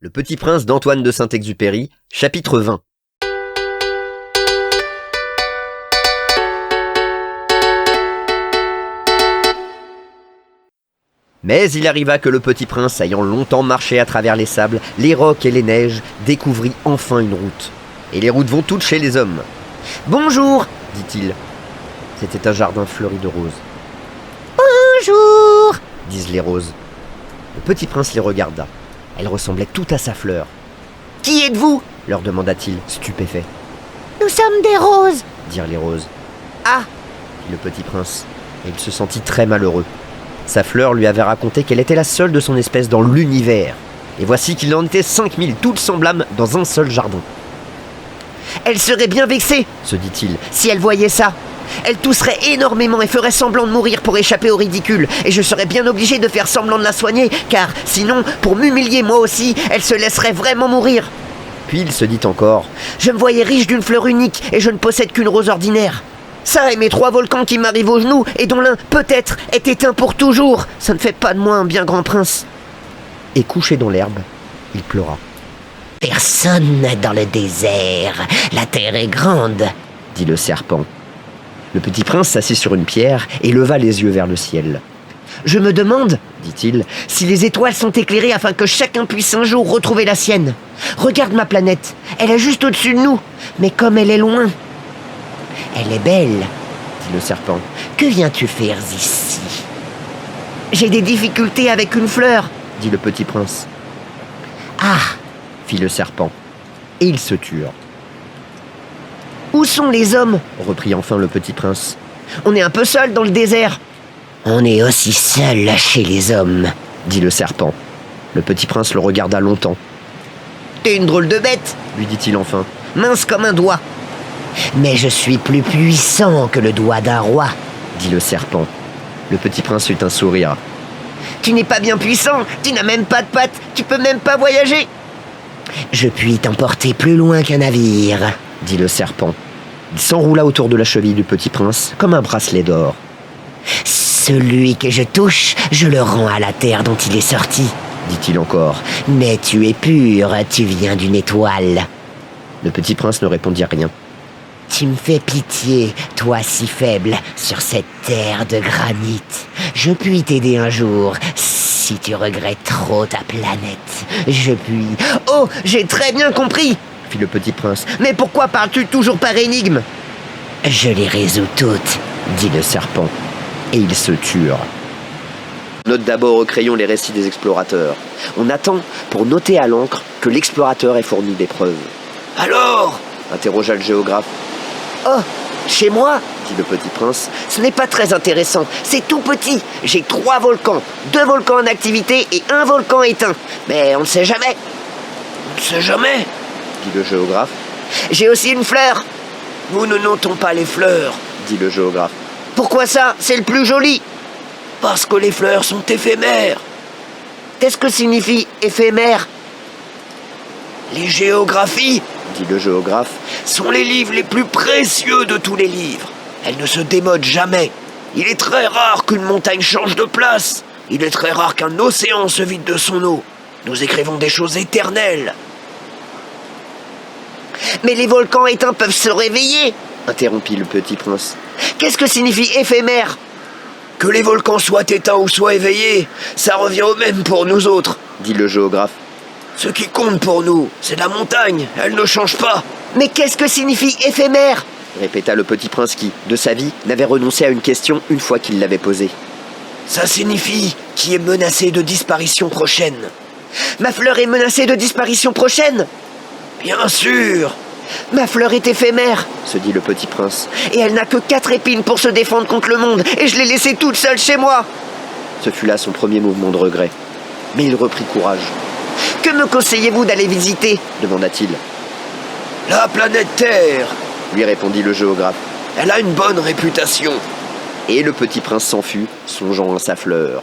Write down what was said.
Le Petit Prince d'Antoine de Saint-Exupéry, chapitre 20. Mais il arriva que le Petit Prince, ayant longtemps marché à travers les sables, les rocs et les neiges, découvrit enfin une route. Et les routes vont toutes chez les hommes. « Bonjour !» dit-il. C'était un jardin fleuri de roses. « Bonjour !» disent les roses. Le Petit Prince les regarda. Elles ressemblaient toutes à sa fleur. « Qui êtes-vous » leur demanda-t-il, stupéfait. « Nous sommes des roses » dirent les roses. « Ah » dit le Petit Prince, et il se sentit très malheureux. Sa fleur lui avait raconté qu'elle était la seule de son espèce dans l'univers. Et voici qu'il en était 5000, toutes semblables, dans un seul jardin. « Elle serait bien vexée, se dit-il, si elle voyait ça. Elle tousserait énormément et ferait semblant de mourir pour échapper au ridicule. Et je serais bien obligé de faire semblant de la soigner, car sinon, pour m'humilier moi aussi, elle se laisserait vraiment mourir. » Puis il se dit encore, « Je me voyais riche d'une fleur unique et je ne possède qu'une rose ordinaire. Ça et mes 3 volcans qui m'arrivent aux genoux et dont l'un, peut-être, est éteint pour toujours. Ça ne fait pas de moi un bien grand prince. » Et couché dans l'herbe, il pleura. « Personne dans le désert. La terre est grande, » dit le serpent. Le Petit Prince s'assit sur une pierre et leva les yeux vers le ciel. « Je me demande, dit-il, si les étoiles sont éclairées afin que chacun puisse un jour retrouver la sienne. Regarde ma planète, elle est juste au-dessus de nous, mais comme elle est loin. »« Elle est belle, dit le serpent. Que viens-tu faire ici ?»« J'ai des difficultés avec une fleur, dit le Petit Prince. »« Ah !» fit le serpent, et ils se turent. « Où sont les hommes ?» reprit enfin le Petit Prince. « On est un peu seul dans le désert. »« On est aussi seul chez les hommes, » dit le serpent. Le Petit Prince le regarda longtemps. « T'es une drôle de bête, » lui dit-il enfin, « mince comme un doigt. »« Mais je suis plus puissant que le doigt d'un roi, » dit le serpent. Le Petit Prince eut un sourire. « Tu n'es pas bien puissant, tu n'as même pas de pattes, tu peux même pas voyager. »« Je puis t'emporter plus loin qu'un navire, » dit le serpent. Il s'enroula autour de la cheville du Petit Prince comme un bracelet d'or. « Celui que je touche, je le rends à la terre dont il est sorti, » dit-il encore. « Mais tu es pur, tu viens d'une étoile. » Le Petit Prince ne répondit rien. « Tu me fais pitié, toi si faible, sur cette terre de granit. Je puis t'aider un jour, si tu regrettes trop ta planète. Je puis... »« Oh, j'ai très bien compris !» fit le Petit Prince. « Mais pourquoi parles-tu toujours par énigme ?»« Je les résous toutes, » dit le serpent. Et ils se turent. Note d'abord au crayon les récits des explorateurs. On attend, pour noter à l'encre, que l'explorateur ait fourni des preuves. « Alors ?» interrogea le géographe. « Oh, chez moi, dit le Petit Prince, ce n'est pas très intéressant, c'est tout petit. J'ai 3 volcans, 2 volcans en activité et 1 volcan éteint. Mais on ne sait jamais. »« On ne sait jamais, dit le géographe. J'ai aussi une fleur. »« Nous ne notons pas les fleurs, dit le géographe. Pourquoi ça? C'est le plus joli. »« Parce que les fleurs sont éphémères. »« Qu'est-ce que signifie éphémère ?»« Les géographies, dit le géographe, sont les livres les plus précieux de tous les livres. Elles ne se démodent jamais. Il est très rare qu'une montagne change de place. Il est très rare qu'un océan se vide de son eau. Nous écrivons des choses éternelles. »« Mais les volcans éteints peuvent se réveiller, interrompit le Petit Prince. Qu'est-ce que signifie éphémère ? Que les volcans soient éteints ou soient éveillés, ça revient au même pour nous autres, dit le géographe. Ce qui compte pour nous, c'est la montagne, elle ne change pas. Mais qu'est-ce que signifie éphémère ? Répéta le Petit Prince qui, de sa vie, n'avait renoncé à une question une fois qu'il l'avait posée. Ça signifie qui est menacé de disparition prochaine. Ma fleur est menacée de disparition prochaine ? Bien sûr. Ma fleur est éphémère, se dit le Petit Prince, et elle n'a que 4 épines pour se défendre contre le monde, et je l'ai laissée toute seule chez moi. Ce fut là son premier mouvement de regret. Mais il reprit courage. Que me conseillez-vous d'aller visiter ? Demanda-t-il. La planète Terre, lui répondit le géographe. Elle a une bonne réputation. Et le Petit Prince s'enfuit, songeant à sa fleur.